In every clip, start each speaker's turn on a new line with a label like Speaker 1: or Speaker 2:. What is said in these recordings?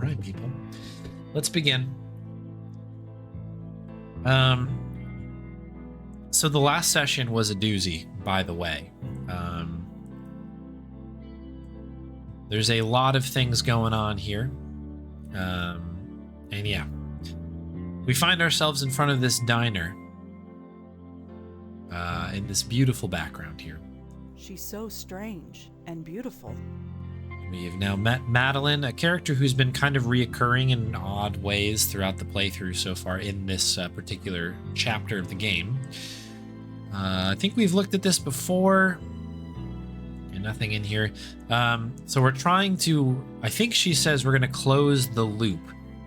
Speaker 1: right, people. Let's begin. So the last session was a doozy, by the way. There's a lot of things going on here. And yeah, we find ourselves in front of this diner in this beautiful background here.
Speaker 2: She's so strange and beautiful.
Speaker 1: We have now met Madeline, a character who's been kind of reoccurring in odd ways throughout the playthrough so far in this particular chapter of the game. I think we've looked at this before. Okay, nothing in here. So we're trying to, I think she says we're going to close the loop.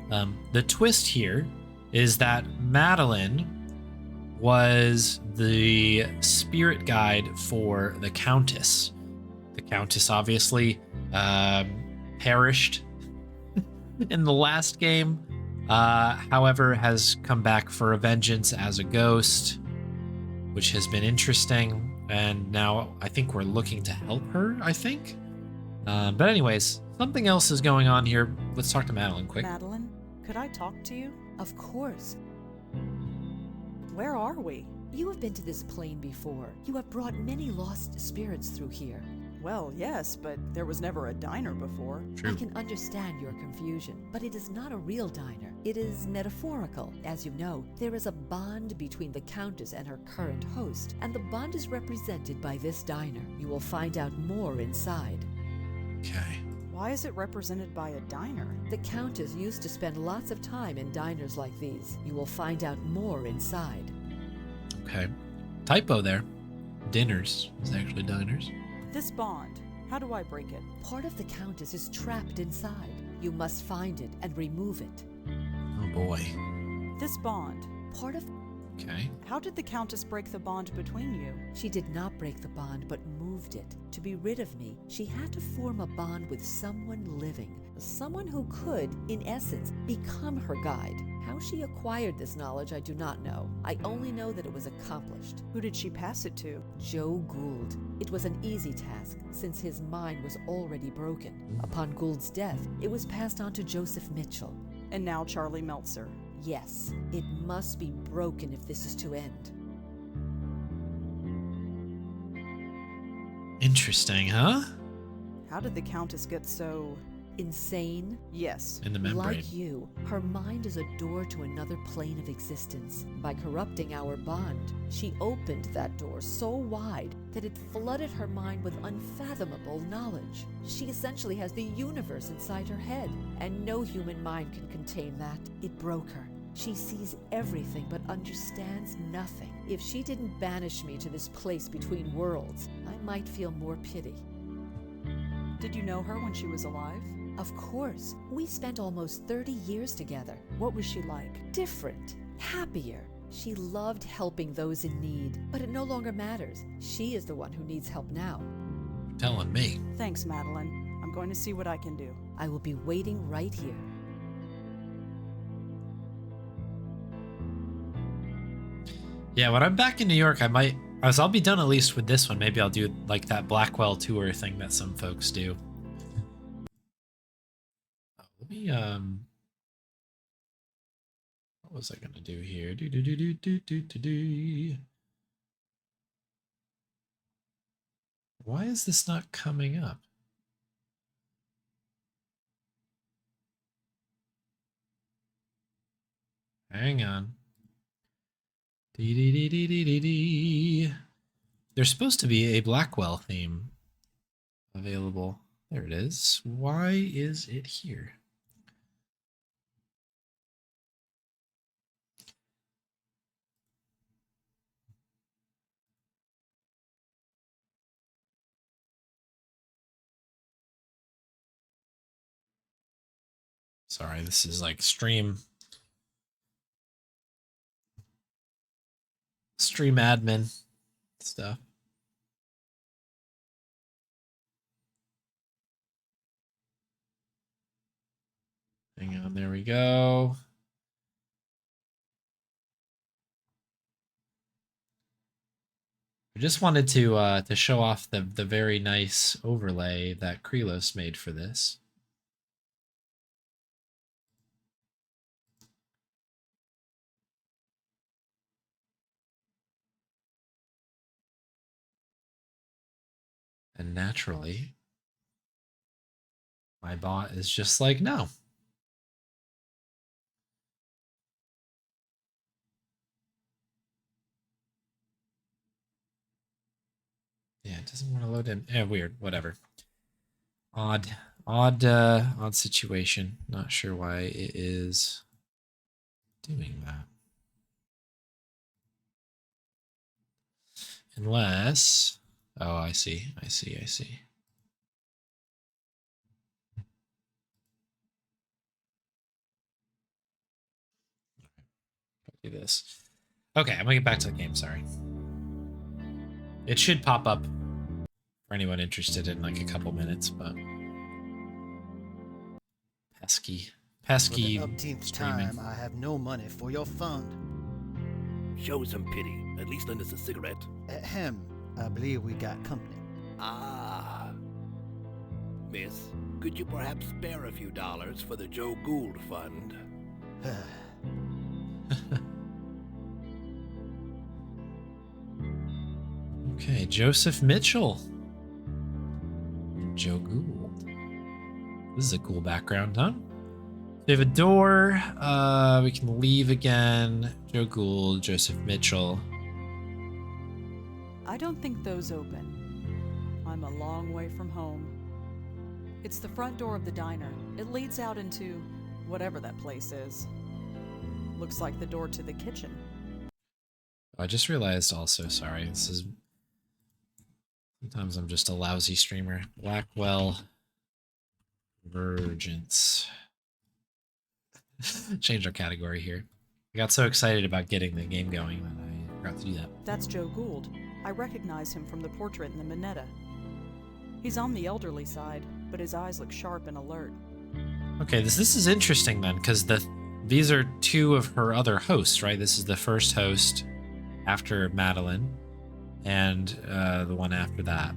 Speaker 1: The twist here is that Madeline was the spirit guide for the Countess. The Countess obviously perished in the last game, however, has come back for a vengeance as a ghost, which has been interesting. And now I think we're looking to help her, I think. But anyways, something else is going on here. Let's talk to Madeline quick.
Speaker 2: Madeline, could I talk to you?
Speaker 3: Of course.
Speaker 2: Where are we?
Speaker 3: You have been to this plane before. You have brought many lost spirits through here.
Speaker 2: Well, yes, but there was never a diner before.
Speaker 1: True.
Speaker 3: I can understand your confusion, but it is not a real diner. It is metaphorical. As you know, there is a bond between the Countess and her current host, and the bond is represented by this diner. You will find out more inside.
Speaker 1: Okay.
Speaker 2: Why is it represented by a diner?
Speaker 3: The Countess used to spend lots of time in diners like these. You will find out more inside.
Speaker 1: Okay. Typo there. Dinners is actually diners.
Speaker 2: This bond, how do I break it?
Speaker 3: Part of the Countess is trapped inside. You must find it and remove it.
Speaker 1: Oh boy.
Speaker 2: This bond,
Speaker 3: Part of...
Speaker 1: Okay.
Speaker 2: how did the Countess break the bond between you?
Speaker 3: She did not break the bond, but moved it. To be rid of me, she had to form a bond with someone living. Someone who could, in essence, become her guide. How she acquired this knowledge, I do not know. I only know that it was accomplished.
Speaker 2: Who did she pass it to?
Speaker 3: Joe Gould. It was an easy task, since his mind was already broken. Upon Gould's death, it was passed on to Joseph Mitchell.
Speaker 2: And now Charlie Meltzer.
Speaker 3: Yes, it must be broken if this is to end.
Speaker 1: Interesting, huh?
Speaker 2: How did the Countess get so...
Speaker 3: Insane?
Speaker 2: Yes.
Speaker 1: In the membrane.
Speaker 3: Like you, her mind is a door to another plane of existence. By corrupting our bond, she opened that door so wide that it flooded her mind with unfathomable knowledge. She essentially has the universe inside her head, and no human mind can contain that. It broke her. She sees everything but understands nothing. If she didn't banish me to this place between worlds, I might feel more pity.
Speaker 2: Did you know her when she was alive?
Speaker 3: Of course. We spent almost 30 years together.
Speaker 2: What was she like?
Speaker 3: Different. Happier. She loved helping those in need, but it no longer matters. She is the one who needs help now.
Speaker 1: You're telling me.
Speaker 2: Thanks, Madeline. I'm going to see what I can do.
Speaker 3: I will be waiting right here.
Speaker 1: Yeah, when I'm back in New York, I'll be done at least with this one. Maybe I'll do like that Blackwell tour thing that some folks do. Let me, what was I gonna do here? Why is this not coming up? Hang on. There's supposed to be a Blackwell theme available. There it is. Why is it here? Sorry, this is like stream admin stuff. Hang on, there we go. I just wanted to show off the very nice overlay that Krelos made for this. And naturally, my bot is just like, no. Yeah, it doesn't want to load in. Yeah, weird. Whatever. Odd situation. Not sure why it is doing that. Unless, oh, I see. Do this. Okay, I'm gonna get back to the game. Sorry. It should pop up for anyone interested in like a couple minutes, but pesky
Speaker 4: For the upteenth
Speaker 1: streaming.
Speaker 4: time, I have no money for your fund.
Speaker 5: Show some pity. At least lend us a cigarette.
Speaker 4: Ahem. I believe we got company.
Speaker 5: Ah. Miss, could you perhaps spare a few dollars for the Joe Gould Fund?
Speaker 1: Okay, Joseph Mitchell. Joe Gould. This is a cool background, huh? We have a door. We can leave again. Joe Gould, Joseph Mitchell.
Speaker 2: I don't think those open. I'm a long way from home. It's the front door of the diner. It leads out into whatever that place is. Looks like the door to the kitchen.
Speaker 1: I just realized also, sorry, this is... Sometimes I'm just a lousy streamer. Blackwell. Convergence. Change our category here. I got so excited about getting the game going that I forgot to do that.
Speaker 2: That's Joe Gould. I recognize him from the portrait in the Minetta. He's on the elderly side, but his eyes look sharp and alert.
Speaker 1: Okay, this is interesting then, because these are two of her other hosts, right? This is the first host after Madeline, and the one after that.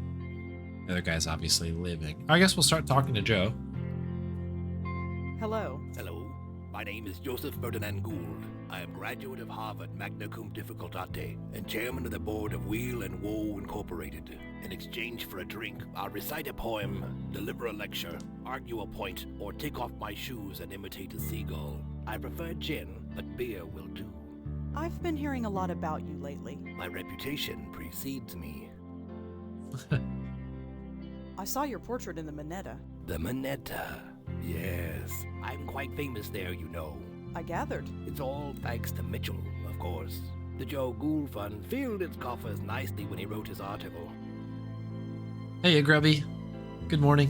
Speaker 1: The other guy's obviously living. I guess we'll start talking to Joe.
Speaker 2: Hello.
Speaker 5: Hello. My name is Joseph Ferdinand Gould. I am graduate of Harvard magna cum difficultate and chairman of the board of Wheel and Woe Incorporated. In exchange for a drink, I'll recite a poem, deliver a lecture, argue a point, or take off my shoes and imitate a seagull. I prefer gin, but beer will do.
Speaker 2: I've been hearing a lot about you lately.
Speaker 5: My reputation precedes me.
Speaker 2: I saw your portrait in the Minetta.
Speaker 5: The Minetta. Yes, I'm quite famous there, you know.
Speaker 2: I gathered.
Speaker 5: It's all thanks to Mitchell, of course. The Joe Gould Fund filled its coffers nicely when he wrote his article.
Speaker 1: Hey, Grubby. Good morning.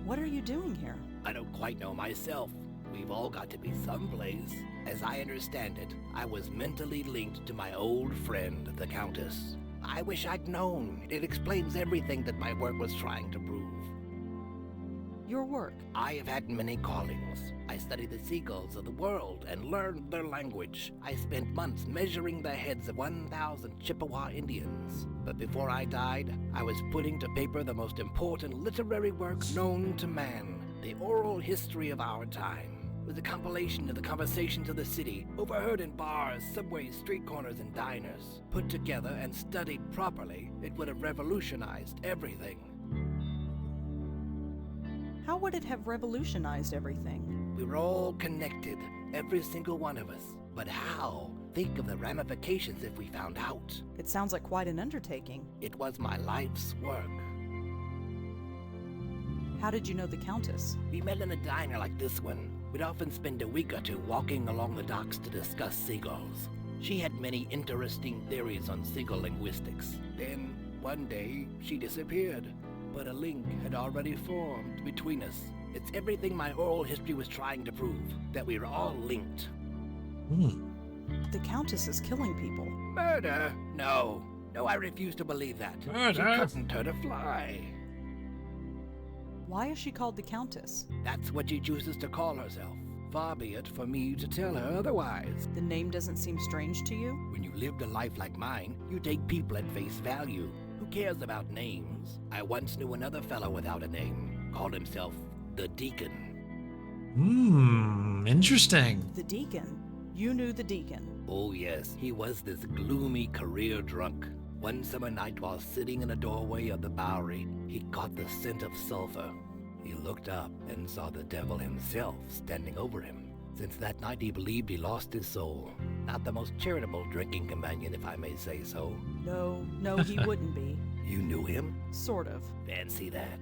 Speaker 2: What are you doing here?
Speaker 5: I don't quite know myself. We've all got to be someplace. As I understand it, I was mentally linked to my old friend, the Countess. I wish I'd known. It explains everything that my work was trying to prove.
Speaker 2: Your work.
Speaker 5: I have had many callings. I studied the seagulls of the world and learned their language. I spent months measuring the heads of 1,000 Chippewa Indians. But before I died, I was putting to paper the most important literary work known to man, the oral history of our time. It was a compilation of the conversations of the city, overheard in bars, subways, street corners, and diners. Put together and studied properly, it would have revolutionized everything.
Speaker 2: How would it have revolutionized everything?
Speaker 5: We were all connected, every single one of us. But how? Think of the ramifications if we found out.
Speaker 2: It sounds like quite an undertaking.
Speaker 5: It was my life's work.
Speaker 2: How did you know the Countess?
Speaker 5: We met in a diner like this one. We'd often spend a week or two walking along the docks to discuss seagulls. She had many interesting theories on seagull linguistics. Then, one day, she disappeared. But a link had already formed between us. It's everything my oral history was trying to prove, that we were all linked.
Speaker 2: The Countess is killing people.
Speaker 5: Murder? No, I refuse to believe that.
Speaker 1: Murder?
Speaker 5: She couldn't hurt a fly.
Speaker 2: Why is she called the Countess?
Speaker 5: That's what she chooses to call herself. Far be it for me to tell her otherwise.
Speaker 2: The name doesn't seem strange to you?
Speaker 5: When you lived a life like mine, you take people at face value. Who cares about names? I once knew another fellow without a name. Called himself the Deacon.
Speaker 1: Interesting.
Speaker 2: The Deacon? You knew the Deacon.
Speaker 5: Oh yes, he was this gloomy career drunk. One summer night while sitting in a doorway of the Bowery, he caught the scent of sulfur. He looked up and saw the devil himself standing over him. Since that night he believed he lost his soul. Not the most charitable drinking companion, if I may say so.
Speaker 2: No, he wouldn't be.
Speaker 5: You knew him?
Speaker 2: Sort of.
Speaker 5: Fancy that.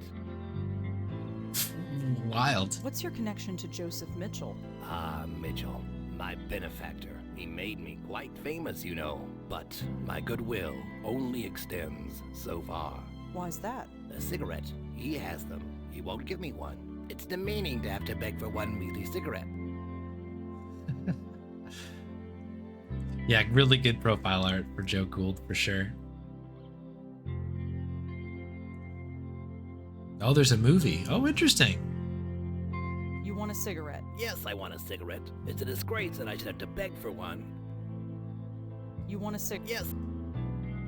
Speaker 1: Wild.
Speaker 2: What's your connection to Joseph Mitchell?
Speaker 5: Ah, Mitchell, my benefactor. He made me quite famous, you know. But my goodwill only extends so far.
Speaker 2: Why's that?
Speaker 5: A cigarette. He has them. He won't give me one. It's demeaning to have to beg for one measly cigarette.
Speaker 1: Yeah, really good profile art for Joe Gould, for sure. Oh, there's a movie. Oh, interesting.
Speaker 2: You want a cigarette?
Speaker 5: Yes, I want a cigarette. It's a disgrace that I should have to beg for one.
Speaker 2: You want a cigarette?
Speaker 5: Yes,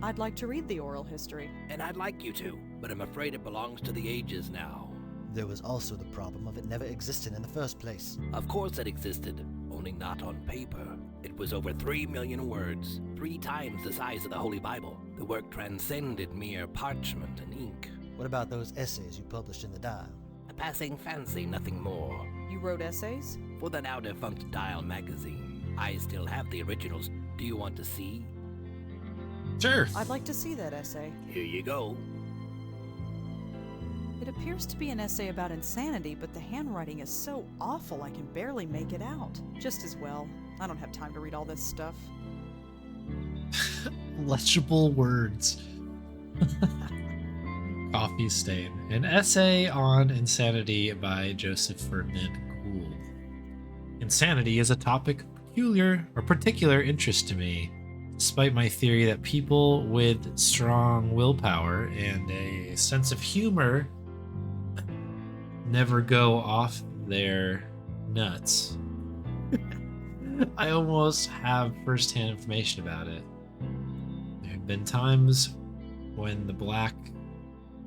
Speaker 2: I'd like to read the oral history.
Speaker 5: and I'd like you to, but I'm afraid it belongs to the ages now.
Speaker 4: There was also the problem of it never existing in the first place.
Speaker 5: Of course it existed, only not on paper. It was over 3 million words, 3 times the size of the Holy Bible. The work transcended mere parchment and ink.
Speaker 4: What about those essays you published in the Dial?
Speaker 5: A passing fancy, nothing more.
Speaker 2: You wrote essays?
Speaker 5: For the now defunct Dial magazine. I still have the originals. Do you want to see?
Speaker 1: Sure.
Speaker 2: I'd like to see that essay.
Speaker 5: Here you go.
Speaker 2: It appears to be an essay about insanity, but the handwriting is so awful I can barely make it out. Just as well. I don't have time to read all this stuff.
Speaker 1: Legible words. Coffee Stain. An essay on insanity by Joseph Ferdinand Gould. Insanity is a topic of particular interest to me, despite my theory that people with strong willpower and a sense of humor never go off their nuts. I almost have firsthand information about it. There have been times when the black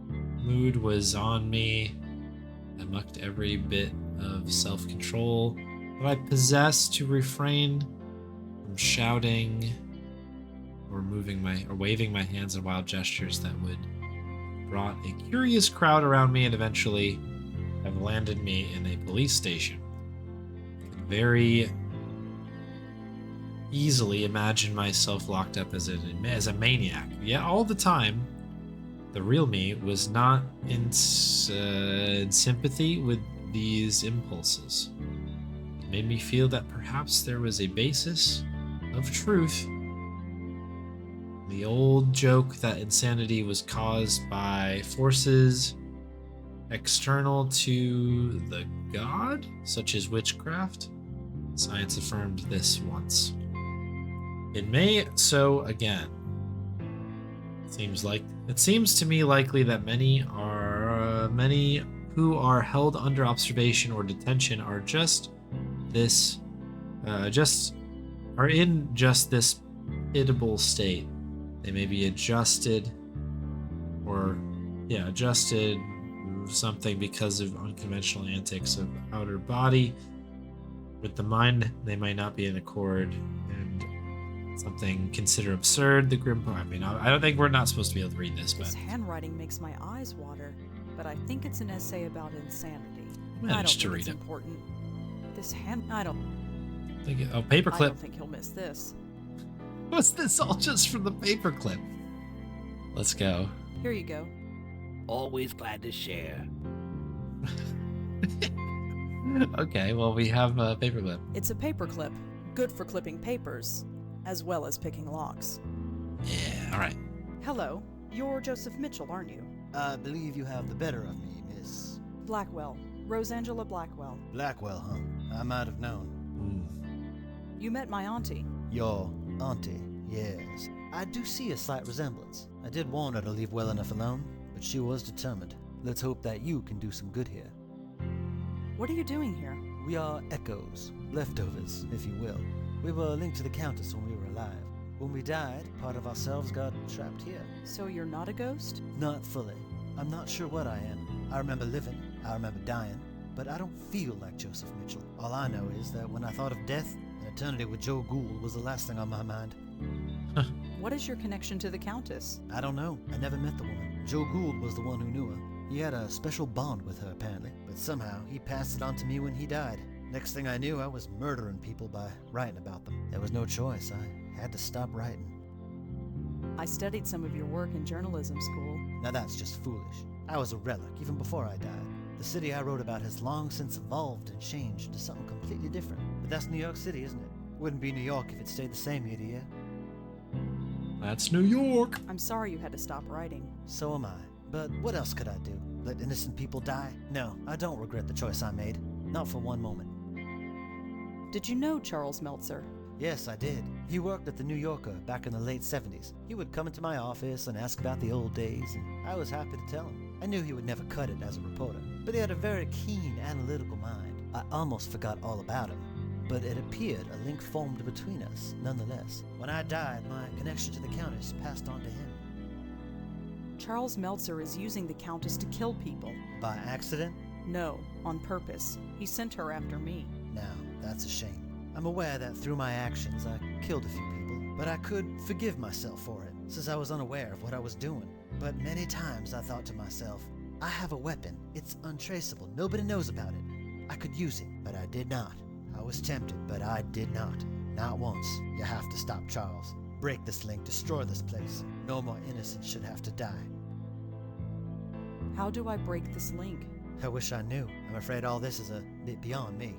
Speaker 1: mood was on me. I mucked every bit of self-control that I possess to refrain from shouting or waving my hands in wild gestures that would brought a curious crowd around me and eventually have landed me in a police station. I can very easily imagine myself locked up as a maniac. Yet all the time, the real me was not in sympathy with these impulses. It made me feel that perhaps there was a basis of truth. The old joke that insanity was caused by forces external to the god, such as witchcraft. Science affirmed this once. It may so again. It seems to me likely that many who are held under observation or detention are in just this pitiable state. They may be adjusted something because of unconventional antics of outer body. With the mind, they might not be in accord, and something considered absurd. The grim. I don't think we're not supposed to be able to read this, but
Speaker 2: This handwriting makes my eyes water, but I think it's an essay about insanity.
Speaker 1: I
Speaker 2: I don't
Speaker 1: managed to
Speaker 2: think
Speaker 1: read
Speaker 2: it's
Speaker 1: it.
Speaker 2: important. I don't
Speaker 1: Paperclip.
Speaker 2: think he'll miss this.
Speaker 1: Was this all just from the paperclip? Let's go.
Speaker 2: Here you go.
Speaker 5: Always glad to share.
Speaker 1: Okay, well, we have a paperclip.
Speaker 2: It's a paperclip, good for clipping papers, as well as picking locks.
Speaker 1: Yeah, all right.
Speaker 2: Hello, you're Joseph Mitchell, aren't you?
Speaker 4: I believe you have the better of me, Miss
Speaker 2: Blackwell. Rosangela Blackwell.
Speaker 4: Blackwell, huh? I might have known.
Speaker 2: You met my auntie.
Speaker 4: Your auntie, yes. I do see a slight resemblance. I did warn her to leave well enough alone, but she was determined. Let's hope that you can do some good here.
Speaker 2: What are you doing here?
Speaker 4: We are echoes, leftovers, if you will. We were linked to the Countess when we were alive. When we died, part of ourselves got trapped here.
Speaker 2: So you're not a ghost?
Speaker 4: Not fully. I'm not sure what I am. I remember living, I remember dying, but I don't feel like Joseph Mitchell. All I know is that when I thought of death, an eternity with Joe Gould was the last thing on my mind.
Speaker 2: What is your connection to the Countess?
Speaker 4: I don't know. I never met the woman. Joe Gould was the one who knew her. He had a special bond with her, apparently, but somehow he passed it on to me when he died. Next thing I knew, I was murdering people by writing about them. There was no choice. I had to stop writing.
Speaker 2: I studied some of your work in journalism school.
Speaker 4: Now that's just foolish. I was a relic, even before I died. The city I wrote about has long since evolved and changed into something completely different. But that's New York City, isn't it? Wouldn't be New York if it stayed the same year to year.
Speaker 1: That's New York.
Speaker 2: I'm sorry you had to stop writing.
Speaker 4: So am I. But what else could I do? Let innocent people die? No, I don't regret the choice I made. Not for one moment.
Speaker 2: Did you know Charles Meltzer?
Speaker 4: Yes, I did. He worked at the New Yorker back in the late 70s. He would come into my office and ask about the old days, and I was happy to tell him. I knew he would never cut it as a reporter, but he had a very keen, analytical mind. I almost forgot all about him, but it appeared a link formed between us, nonetheless. When I died, my connection to the Countess passed on to him.
Speaker 2: Charles Meltzer is using the Countess to kill people.
Speaker 4: By accident?
Speaker 2: No, on purpose. He sent her after me.
Speaker 4: Now, that's a shame. I'm aware that through my actions I killed a few people, but I could forgive myself for it, since I was unaware of what I was doing. But many times I thought to myself, I have a weapon. It's untraceable. Nobody knows about it. I could use it, but I did not. I was tempted, but I did not. Not once. You have to stop Charles. Break this link, destroy this place. No more innocents should have to die.
Speaker 2: How do I break this link?
Speaker 4: I wish I knew. I'm afraid all this is a bit beyond me.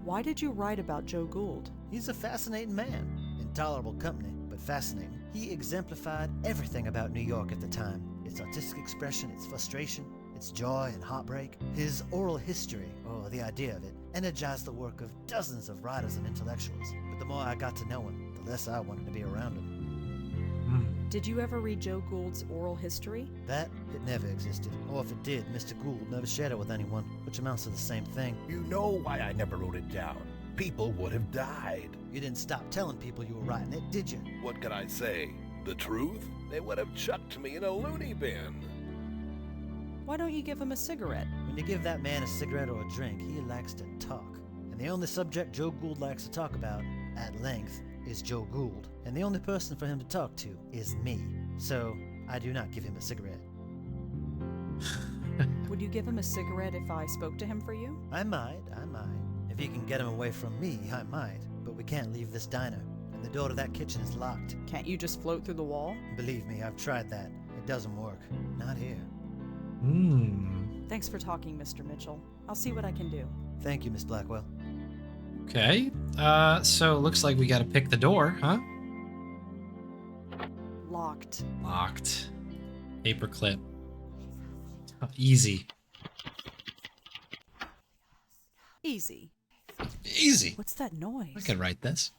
Speaker 2: Why did you write about Joe Gould?
Speaker 4: He's a fascinating man. Intolerable company, but fascinating. He exemplified everything about New York at the time. Its artistic expression, its frustration, its joy and heartbreak. His oral history, or the idea of it, energized the work of dozens of writers and intellectuals. But the more I got to know him, the less I wanted to be around him.
Speaker 2: Did you ever read Joe Gould's oral history?
Speaker 4: That, it never existed. Or if it did, Mr. Gould never shared it with anyone, which amounts to the same thing.
Speaker 5: You know why I never wrote it down. People would have died.
Speaker 4: You didn't stop telling people you were writing it, did you?
Speaker 5: What could I say? The truth? They would have chucked me in a loony bin.
Speaker 2: Why don't you give him a cigarette?
Speaker 4: When you give that man a cigarette or a drink, he likes to talk. And the only subject Joe Gould likes to talk about, at length, is Joe Gould. And the only person for him to talk to is me. So, I do not give him a cigarette.
Speaker 2: Would you give him a cigarette if I spoke to him for you?
Speaker 4: I might. If you can get him away from me, I might. But we can't leave this diner. And the door to that kitchen is locked.
Speaker 2: Can't you just float through the wall?
Speaker 4: Believe me, I've tried that. It doesn't work. Not here.
Speaker 2: Thanks for talking, Mr. Mitchell. I'll see what I can do.
Speaker 4: Thank you, Miss Blackwell.
Speaker 1: Okay. So it looks like we gotta pick the door, huh?
Speaker 2: Locked.
Speaker 1: Locked. Paperclip. Oh, easy.
Speaker 2: Easy.
Speaker 1: Easy.
Speaker 2: What's that noise?
Speaker 1: I can write this.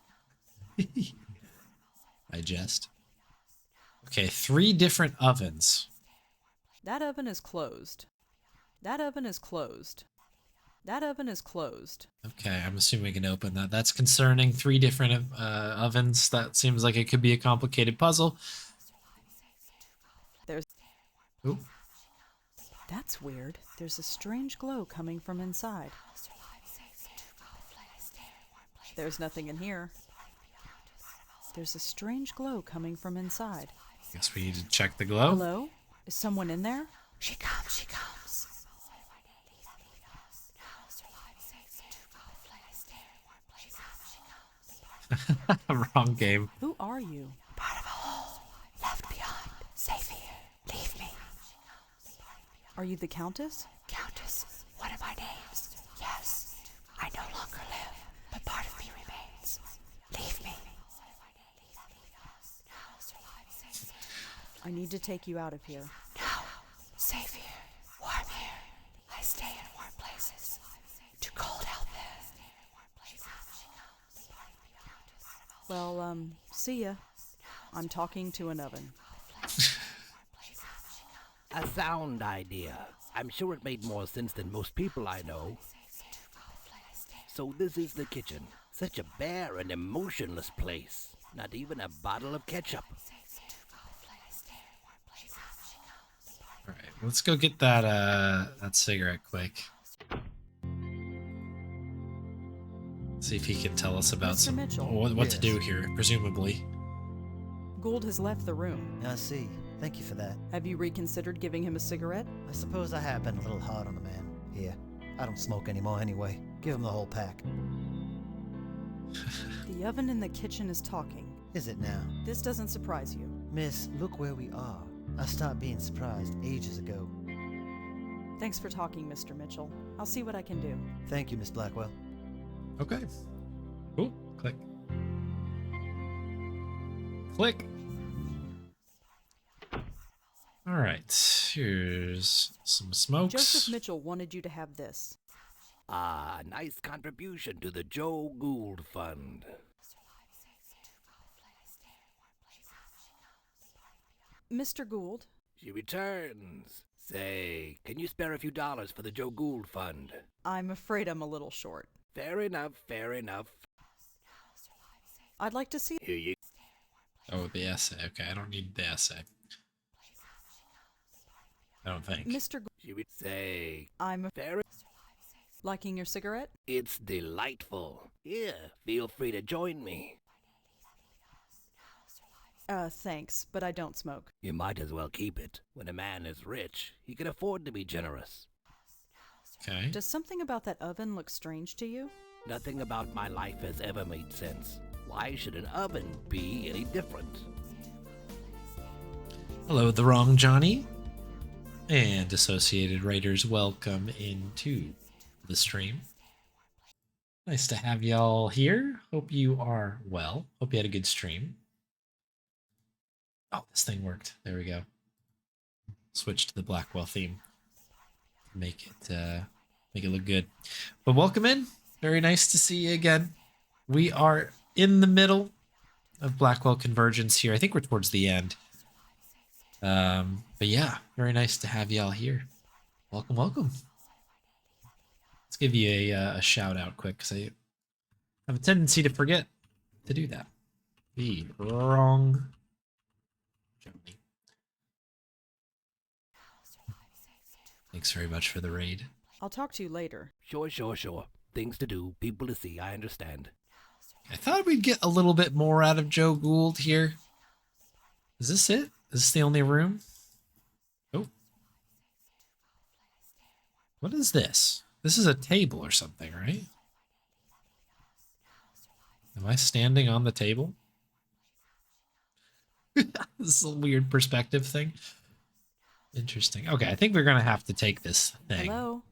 Speaker 1: I jest. Okay, 3 different ovens.
Speaker 2: That oven is closed. That oven is closed. That oven is closed.
Speaker 1: Okay, I'm assuming we can open that. That's concerning. 3 different ovens. That seems like it could be a complicated puzzle.
Speaker 2: There's...
Speaker 1: Ooh.
Speaker 2: That's weird. There's a strange glow coming from inside. There's nothing in here. There's a strange glow coming from inside.
Speaker 1: Guess we need to check the glow.
Speaker 2: Hello? Is someone in there?
Speaker 3: She comes, she comes.
Speaker 1: Wrong game.
Speaker 2: Who are you?
Speaker 3: Part of a whole. Left behind. Safe here. Leave me.
Speaker 2: Are you the Countess?
Speaker 3: Countess, one of my names. Yes. I no longer live, but part of me remains. Leave me.
Speaker 2: I need to take you out of here.
Speaker 3: No. Safe here. Warm here. I stay in warm places. Too cold out there.
Speaker 2: Well, see ya. I'm talking to an oven.
Speaker 5: A sound idea. I'm sure it made more sense than most people I know. So this is the kitchen. Such a bare and emotionless place. Not even a bottle of ketchup.
Speaker 1: All right, let's go get that cigarette quick. See if he can tell us about
Speaker 2: Mr. Mitchell.
Speaker 1: what to
Speaker 4: Yes.
Speaker 1: do here, presumably.
Speaker 2: Gould has left the room.
Speaker 4: I see. Thank you for that.
Speaker 2: Have you reconsidered giving him a cigarette?
Speaker 4: I suppose I have been a little hard on the man. Here, I don't smoke anymore anyway. Give him the whole pack.
Speaker 2: The oven in the kitchen is talking.
Speaker 4: Is it now?
Speaker 2: This doesn't surprise you.
Speaker 4: Miss, look where we are. I stopped being surprised ages ago.
Speaker 2: Thanks for talking, Mr. Mitchell. I'll see what I can do.
Speaker 4: Thank you, Miss Blackwell.
Speaker 1: Okay. Cool. Click. Click. All right. Here's some smokes.
Speaker 2: Joseph Mitchell wanted you to have this.
Speaker 5: Ah, nice contribution to the Joe Gould Fund.
Speaker 2: Mr. Gould?
Speaker 5: She returns. Say, can you spare a few dollars for the Joe Gould Fund?
Speaker 2: I'm afraid I'm a little short.
Speaker 5: Fair enough, fair enough.
Speaker 2: I'd like to see...
Speaker 5: Here you...
Speaker 1: Oh, the essay. Okay, I don't need the essay. I don't think.
Speaker 2: Mr. Gould,
Speaker 5: She would say,
Speaker 2: I'm
Speaker 5: fair...
Speaker 2: liking your cigarette?
Speaker 5: It's delightful. Here, feel free to join me.
Speaker 2: Thanks, but I don't smoke.
Speaker 5: You might as well keep it. When a man is rich, he can afford to be generous.
Speaker 1: Okay.
Speaker 2: Does something about that oven look strange to you?
Speaker 5: Nothing about my life has ever made sense. Why should an oven be any different?
Speaker 1: Hello, The Wrong Johnny. And Associated Writers, welcome into the stream. Nice to have y'all here. Hope you are well. Hope you had a good stream. Oh, this thing worked. There we go. Switch to the Blackwell theme. Make it look good. But welcome in. Very nice to see you again. We are in the middle of Blackwell Convergence here. I think we're towards the end. But yeah, very nice to have y'all here. Welcome, welcome. Let's give you a shout out quick, because I have a tendency to forget to do that. The Wrong Johnny. Thanks very much for the raid.
Speaker 2: I'll talk to you later.
Speaker 5: Sure. Things to do, people to see, I understand.
Speaker 1: I thought we'd get a little bit more out of Joe Gould here. Is this it? Is this the only room? Oh. What is this? This is a table or something, right? Am I standing on the table? This is a weird perspective thing. Interesting. Okay, I think we're going to have to take this thing.
Speaker 2: Hello?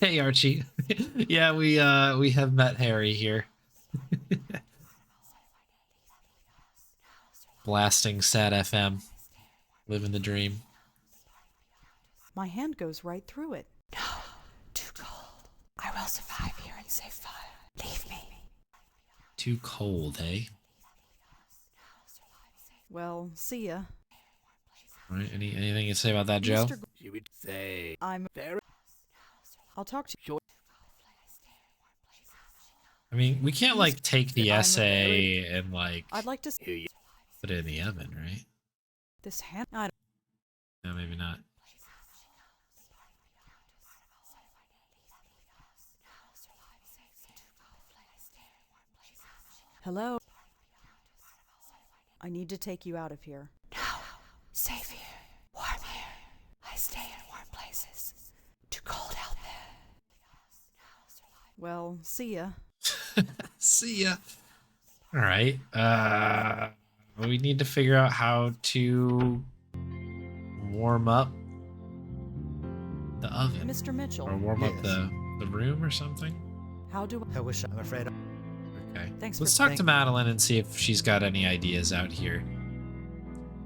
Speaker 1: Hey, Archie. Yeah, we have met Harry here. Blasting Sad FM. Living the dream.
Speaker 2: My hand goes right through it.
Speaker 3: No, too cold. I will survive here and save fire. Leave me.
Speaker 1: Too cold, eh?
Speaker 2: Well, see ya.
Speaker 1: All right, anything you say about that, Joe?
Speaker 2: Mr. Gould,
Speaker 5: She would say,
Speaker 2: I'm...
Speaker 5: fair...
Speaker 2: I'll talk to you.
Speaker 5: Sure.
Speaker 1: I mean, we can't, like, take the
Speaker 2: I'm a
Speaker 1: essay and, like,
Speaker 2: I'd like to...
Speaker 5: Here you...
Speaker 1: put it in the oven, right?
Speaker 2: This hand... I don't...
Speaker 1: No, maybe not.
Speaker 2: Hello? I need to take you out of here.
Speaker 3: No, safe here, warm here. I stay in warm places. Too cold out there.
Speaker 2: Well, see ya.
Speaker 1: See ya. All right. We need to figure out how to warm up the oven.
Speaker 2: Mr. Mitchell,
Speaker 1: Or warm up
Speaker 4: Yes.
Speaker 1: the room or something.
Speaker 2: how do I...
Speaker 4: I wish I'm afraid.
Speaker 1: Okay.
Speaker 2: Thanks
Speaker 1: Let's
Speaker 2: for-
Speaker 1: talk to Madeline and see if she's got any ideas out here.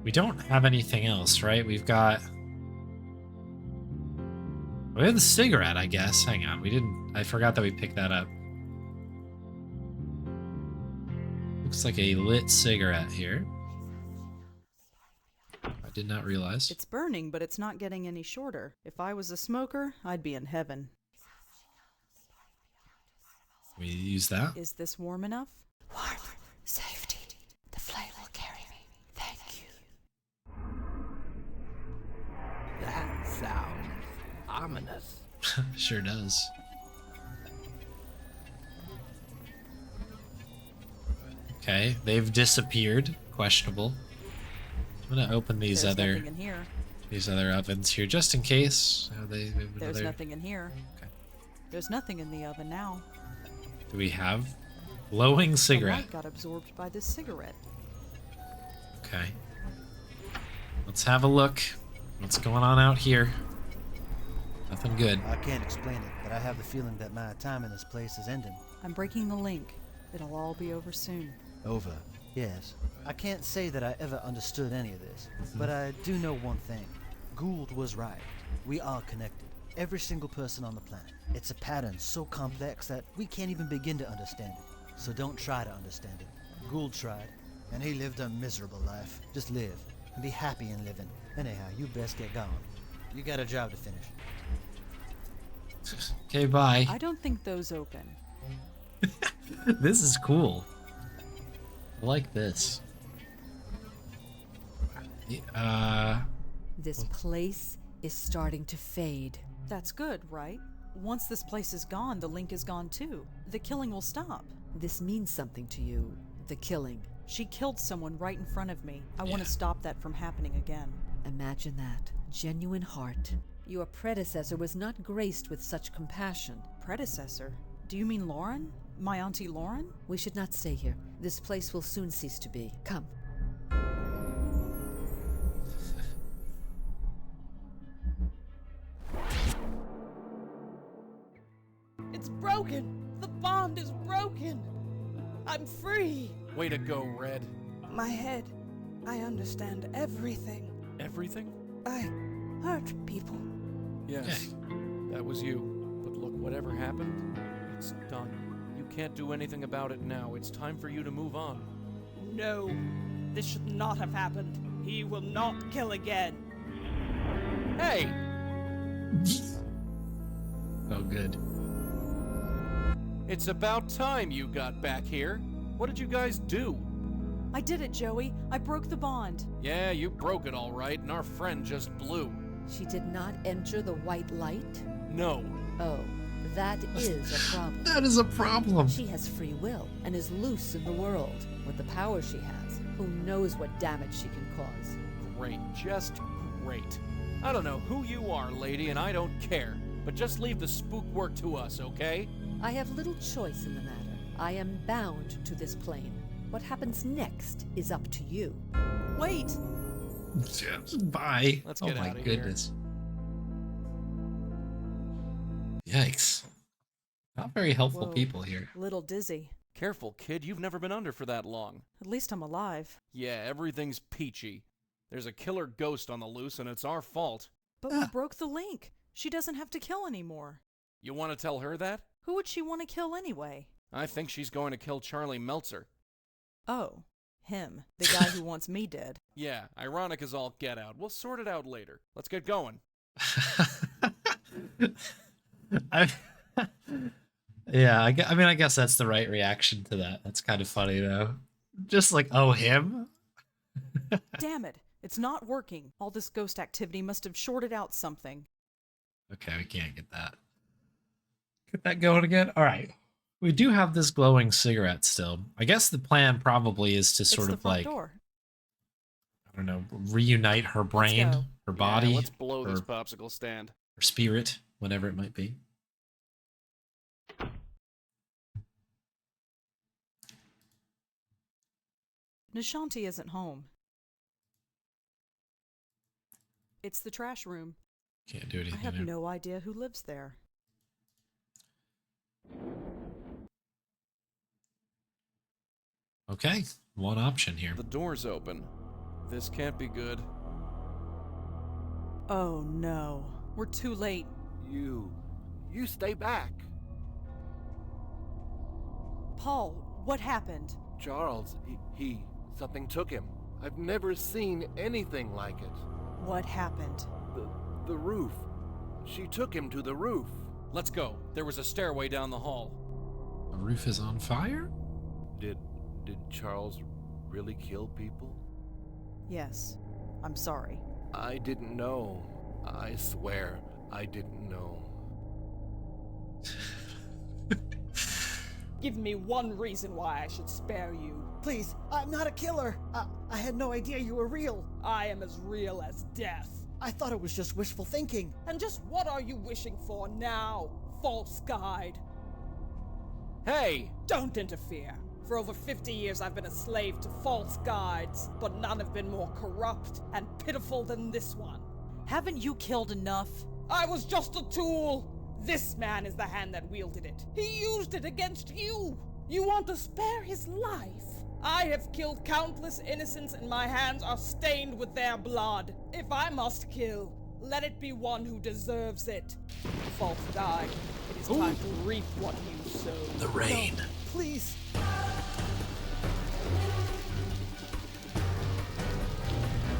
Speaker 1: We don't have anything else, right? We have the cigarette, I guess. Hang on. I forgot that we picked that up. Looks like a lit cigarette here. I did not realize.
Speaker 2: It's burning, but it's not getting any shorter. If I was a smoker, I'd be in heaven.
Speaker 1: We use that.
Speaker 2: Is this warm enough?
Speaker 3: Warm, safety. The flame will carry me. Thank you.
Speaker 5: That sounds ominous.
Speaker 1: Sure does. Okay, they've disappeared. Questionable. I'm gonna open these
Speaker 2: There's
Speaker 1: other
Speaker 2: nothing in here.
Speaker 1: ovens here just in case.
Speaker 2: There's nothing in here.
Speaker 1: Okay.
Speaker 2: There's nothing in the oven now.
Speaker 1: Do we have glowing
Speaker 2: The
Speaker 1: cigarette?
Speaker 2: light got absorbed by this cigarette.
Speaker 1: Okay. Let's have a look. What's going on out here? Nothing good.
Speaker 4: I can't explain it, but I have the feeling that my time in this place is ending.
Speaker 2: I'm breaking the link. It'll all be over soon.
Speaker 4: Over. Yes. I can't say that I ever understood any of this, but I do know one thing. Gould was right. We are connected. Every single person on the planet. It's a pattern so complex that we can't even begin to understand it. So don't try to understand it. Gould tried, and he lived a miserable life. Just live, and be happy in living. Anyhow, you best get going. You got a job to finish.
Speaker 1: Okay, bye.
Speaker 2: I don't think those open.
Speaker 1: This is cool. I like this.
Speaker 3: This place is starting to fade.
Speaker 2: That's good, right? Once this place is gone, the link is gone too. The killing will stop.
Speaker 3: This means something to you, the killing.
Speaker 2: She killed someone right in front of me. I want
Speaker 1: Yeah.
Speaker 2: to stop that from happening again.
Speaker 3: Imagine that. Genuine heart. Your predecessor was not graced with such compassion.
Speaker 2: Predecessor? Do you mean Lauren? My Auntie Lauren?
Speaker 3: We should not stay here. This place will soon cease to be. Come.
Speaker 6: It's broken! The bond is broken! I'm free!
Speaker 7: Way to go, Red.
Speaker 6: My head. I understand everything.
Speaker 7: Everything?
Speaker 6: I hurt people.
Speaker 7: Yes, that was you. But look, whatever happened, it's done. You can't do anything about it now. It's time for you to move on.
Speaker 6: No, this should not have happened. He will not kill again.
Speaker 7: Hey!
Speaker 1: Oh, good.
Speaker 7: It's about time you got back here. What did you guys do?
Speaker 2: I did it, Joey. I broke the bond.
Speaker 7: Yeah, you broke it all right, and our friend just blew.
Speaker 3: She did not enter the white light?
Speaker 7: No.
Speaker 3: Oh, that is a problem.
Speaker 1: That is a problem.
Speaker 3: She has free will and is loose in the world. With the power she has, who knows what damage she can cause.
Speaker 7: Great, just great. I don't know who you are, lady, and I don't care. But just leave the spook work to us, okay?
Speaker 3: I have little choice in the matter. I am bound to this plane. What happens next is up to you.
Speaker 2: Wait!
Speaker 1: Bye.
Speaker 7: Let's
Speaker 1: Oh
Speaker 7: get
Speaker 1: my
Speaker 7: outta here.
Speaker 1: goodness. Yikes. Not very helpful
Speaker 2: Whoa.
Speaker 1: people here.
Speaker 2: Little dizzy.
Speaker 7: Careful, kid. You've never been under for that long.
Speaker 2: At least I'm alive.
Speaker 7: Yeah, everything's peachy. There's a killer ghost on the loose, and it's our fault.
Speaker 2: But we broke the link. She doesn't have to kill anymore.
Speaker 7: You want to tell her that?
Speaker 2: Who would she want to kill anyway?
Speaker 7: I think she's going to kill Charlie Meltzer.
Speaker 2: Oh, him. The guy who wants me dead.
Speaker 7: Yeah, ironic as all get out. We'll sort it out later. Let's get going.
Speaker 1: Yeah, I mean, I guess that's the right reaction to that. That's kind of funny, though. Just like, oh, him?
Speaker 2: Damn it. It's not working. All this ghost activity must have shorted out something.
Speaker 1: Okay, we can't get that. Get that going again? All right. We do have this glowing cigarette still. I guess the plan probably is to sort
Speaker 2: it's the
Speaker 1: of
Speaker 2: front
Speaker 1: like,
Speaker 2: door.
Speaker 1: I don't know, reunite her brain,
Speaker 2: go.
Speaker 1: her body,
Speaker 7: Yeah, let's blow this
Speaker 1: her,
Speaker 7: popsicle stand.
Speaker 1: her spirit, whatever it might be.
Speaker 2: Nishanti isn't home. It's the trash room.
Speaker 1: Can't do
Speaker 2: I
Speaker 1: anything
Speaker 2: have
Speaker 1: there.
Speaker 2: no idea who lives there.
Speaker 1: Okay, one option here.
Speaker 7: The door's open. This can't be good.
Speaker 2: Oh no. We're too late.
Speaker 5: You stay back.
Speaker 2: Paul, what happened?
Speaker 5: Charles, something took him. I've never seen anything like it.
Speaker 2: What happened?
Speaker 5: The roof. She took him to the roof.
Speaker 7: Let's go. There was a stairway down the hall.
Speaker 1: The roof is on fire?
Speaker 5: Did Charles really kill people?
Speaker 2: Yes. I'm sorry.
Speaker 5: I didn't know. I swear I didn't know.
Speaker 6: Give me one reason why I should spare you.
Speaker 4: Please, I'm not a killer. I had no idea you were real.
Speaker 6: I am as real as death.
Speaker 4: I thought it was just wishful thinking.
Speaker 6: And just what are you wishing for now, false guide?
Speaker 7: Hey!
Speaker 6: Don't interfere. For over 50 years I've been a slave to false guides, but none have been more corrupt and pitiful than this one.
Speaker 2: Haven't you killed enough?
Speaker 6: I was just a tool. This man is the hand that wielded it. He used it against you. You want to spare his life? I have killed countless innocents and my hands are stained with their blood. If I must kill, let it be one who deserves it. False guide, it is time to reap what you sow.
Speaker 1: The rain.
Speaker 4: No, please.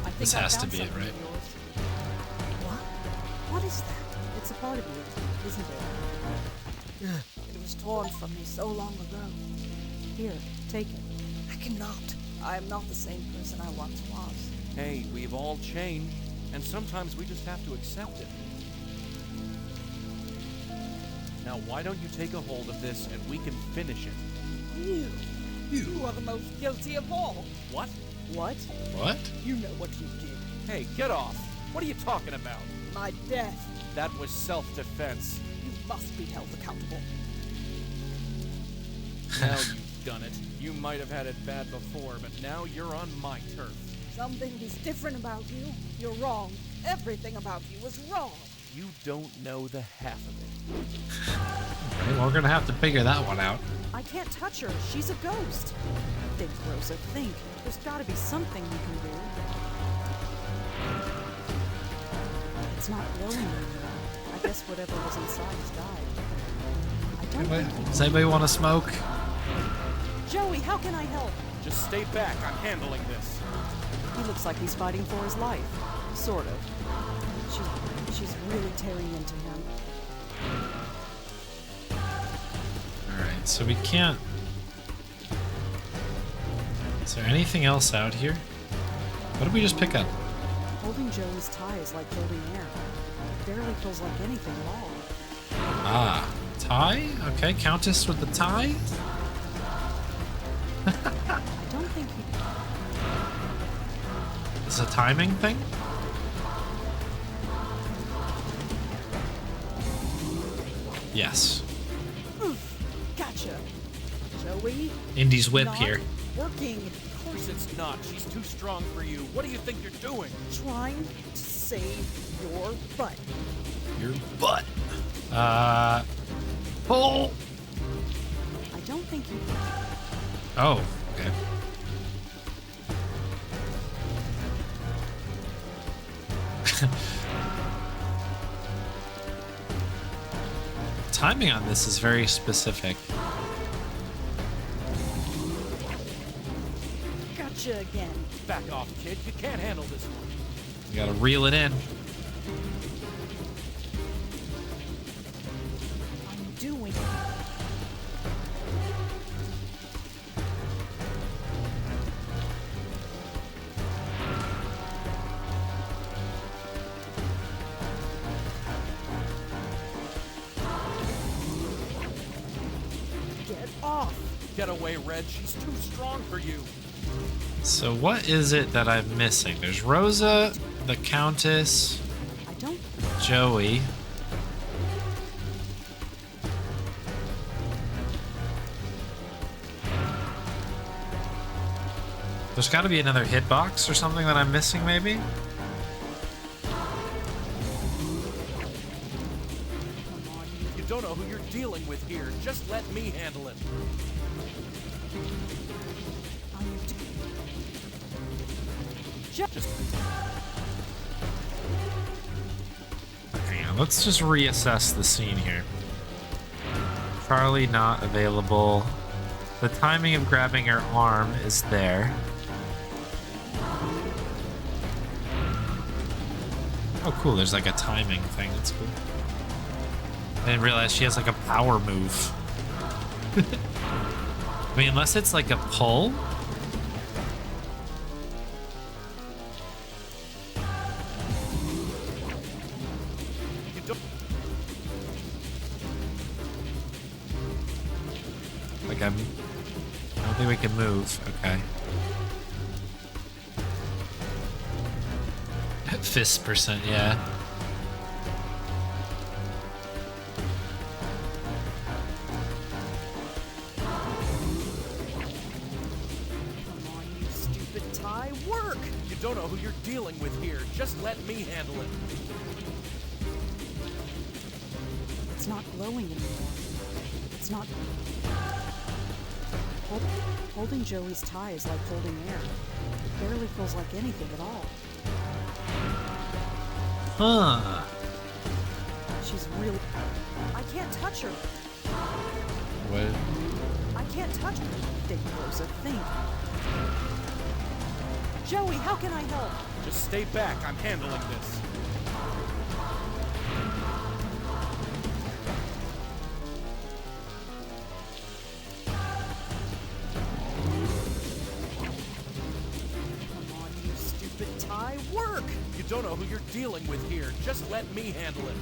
Speaker 2: I think
Speaker 1: This
Speaker 2: I
Speaker 1: has to
Speaker 2: found
Speaker 1: be it,
Speaker 2: something
Speaker 1: right?
Speaker 2: of yours. What? What is that? It's a part of you, isn't it? It was torn from me so long ago. Here, take it.
Speaker 6: I cannot. I am not the same person I once was.
Speaker 7: Hey, we've all changed, and sometimes we just have to accept it. Now, why don't you take a hold of this and we can finish it?
Speaker 6: You are the most guilty of all.
Speaker 7: What?
Speaker 2: What?
Speaker 1: What?
Speaker 6: You know what you did.
Speaker 7: Hey, get off! What are you talking about?
Speaker 6: My death.
Speaker 7: That was self-defense.
Speaker 6: You must be held accountable.
Speaker 7: Now you've done it. You might have had it bad before, but now you're on my turf.
Speaker 6: Something is different about you. You're wrong. Everything about you is wrong.
Speaker 7: You don't know the half of it.
Speaker 1: Right, well, we're gonna have to figure that one out.
Speaker 2: I can't touch her. She's a ghost. Think, Rosa, think. There's gotta be something we can do. It's not glowing anymore. I guess whatever was inside has died. I don't think...
Speaker 1: Does anybody want to smoke?
Speaker 2: Joey, how can I help?
Speaker 7: Just stay back. I'm handling this.
Speaker 2: He looks like he's fighting for his life. Sort of. She's really tearing into him.
Speaker 1: Alright, so we can't... Is there anything else out here? What did we just pick up?
Speaker 2: Holding Joey's tie is like holding air. It barely feels like anything at all.
Speaker 1: Ah, tie? Okay, Countess with the tie?
Speaker 2: I don't think he...
Speaker 1: Is it a timing thing? Yes.
Speaker 2: Gotcha. Joey?
Speaker 1: Indy's whip
Speaker 2: not
Speaker 1: here.
Speaker 2: Working.
Speaker 7: Of course it's not. She's too strong for you. What do you think you're doing?
Speaker 2: Trying to save your butt.
Speaker 1: Your butt. Pull!
Speaker 2: I don't think he...
Speaker 1: Oh, okay. Timing on this is very specific.
Speaker 2: Gotcha again.
Speaker 7: Back off, kid. You can't handle this one.
Speaker 1: You gotta reel it in.
Speaker 2: I'm doing it. Get off.
Speaker 7: Get away, Red. She's too strong for you.
Speaker 1: So what is it that I'm missing? There's Rosa, the Countess,
Speaker 2: I don't...
Speaker 1: Joey. There's got to be another hitbox or something that I'm missing, maybe?
Speaker 2: Come on,
Speaker 7: You don't know who you're dealing with here. Just let me handle it.
Speaker 2: I'm...
Speaker 7: Just
Speaker 1: Hang on, let's just reassess the scene here. Charlie not available. The timing of grabbing her arm is there. Oh, cool. There's like a timing thing. That's cool. I didn't realize she has like a power move. I mean, unless it's like a pull.
Speaker 7: you don't.
Speaker 1: Like I don't think we can move. Okay. Fist percent, yeah.
Speaker 2: Come on, you stupid tie. Work!
Speaker 7: You don't know who you're dealing with here. Just let me handle it.
Speaker 2: It's not glowing anymore. It's not... Holding Joey's tie is like holding air. It barely feels like anything at all.
Speaker 1: Huh.
Speaker 2: She's really... I can't touch her.
Speaker 1: What?
Speaker 2: I can't touch her. Think, Rosa, think. Joey, how can I help?
Speaker 7: Just stay back. I'm handling this.
Speaker 2: Come on, you stupid tie. Work!
Speaker 7: You don't know who you're dealing with here. Just let me handle it.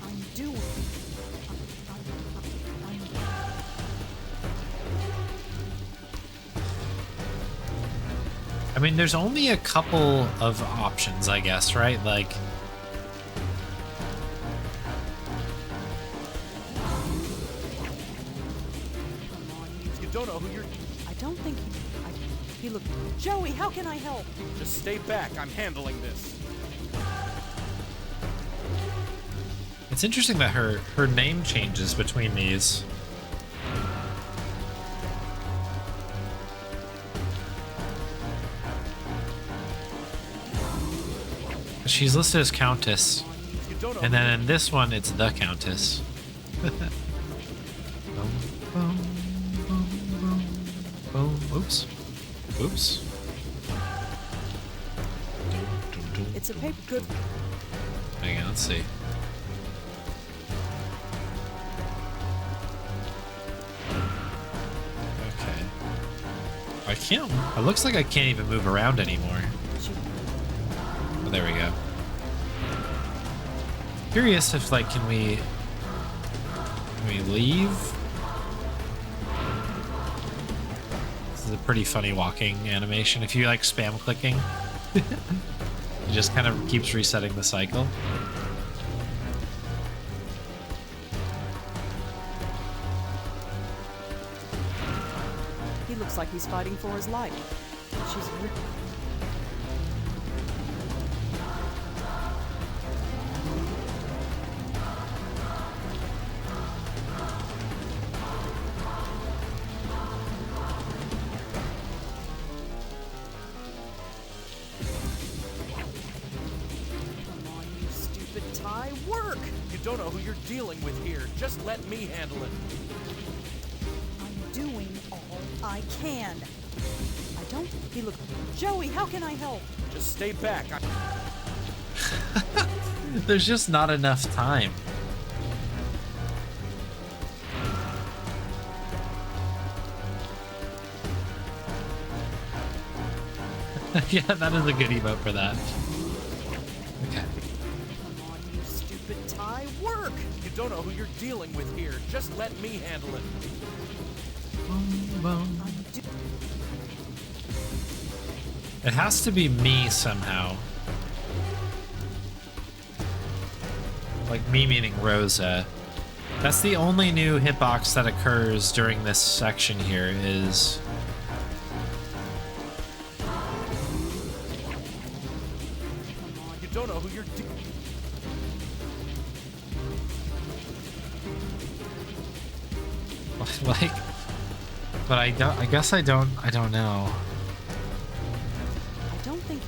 Speaker 2: I'm doing...
Speaker 1: I mean, there's only a couple of options, I guess, right? Like,
Speaker 7: You don't know who you're...
Speaker 2: I don't think he looked... Joey, how can I help?
Speaker 7: Just stay back. I'm handling this.
Speaker 1: it's interesting that her name changes between these. She's listed as Countess,
Speaker 7: You don't know
Speaker 1: and then in this one, it's the Countess. Oops. Oops.
Speaker 2: It's a paper good...
Speaker 1: Hang on, let's see. Okay. I can't... It looks like I can't even move around anymore. Oh, there we go. Curious if, like, can we leave? This is a pretty funny walking animation. If you like spam clicking, it just kind of keeps resetting the cycle.
Speaker 2: He looks like he's fighting for his life. She's... Come on, you stupid tie. Work!
Speaker 7: You don't know who you're dealing with here. Just let me handle it.
Speaker 2: I'm doing all I can. I don't... He looked... Joey, how can I help?
Speaker 7: Just stay back.
Speaker 1: There's just not enough time. Yeah, that is a good emote for that. Okay.
Speaker 2: Come on, you stupid tie. Work!
Speaker 7: You don't know who you're dealing with here. Just let me handle it.
Speaker 2: I'm do...
Speaker 1: It has to be me somehow. Like me meaning Rosa. That's the only new hitbox that occurs during this section here is...
Speaker 7: You don't know who you're
Speaker 1: like... But I don't... I guess I don't know.
Speaker 2: I don't think...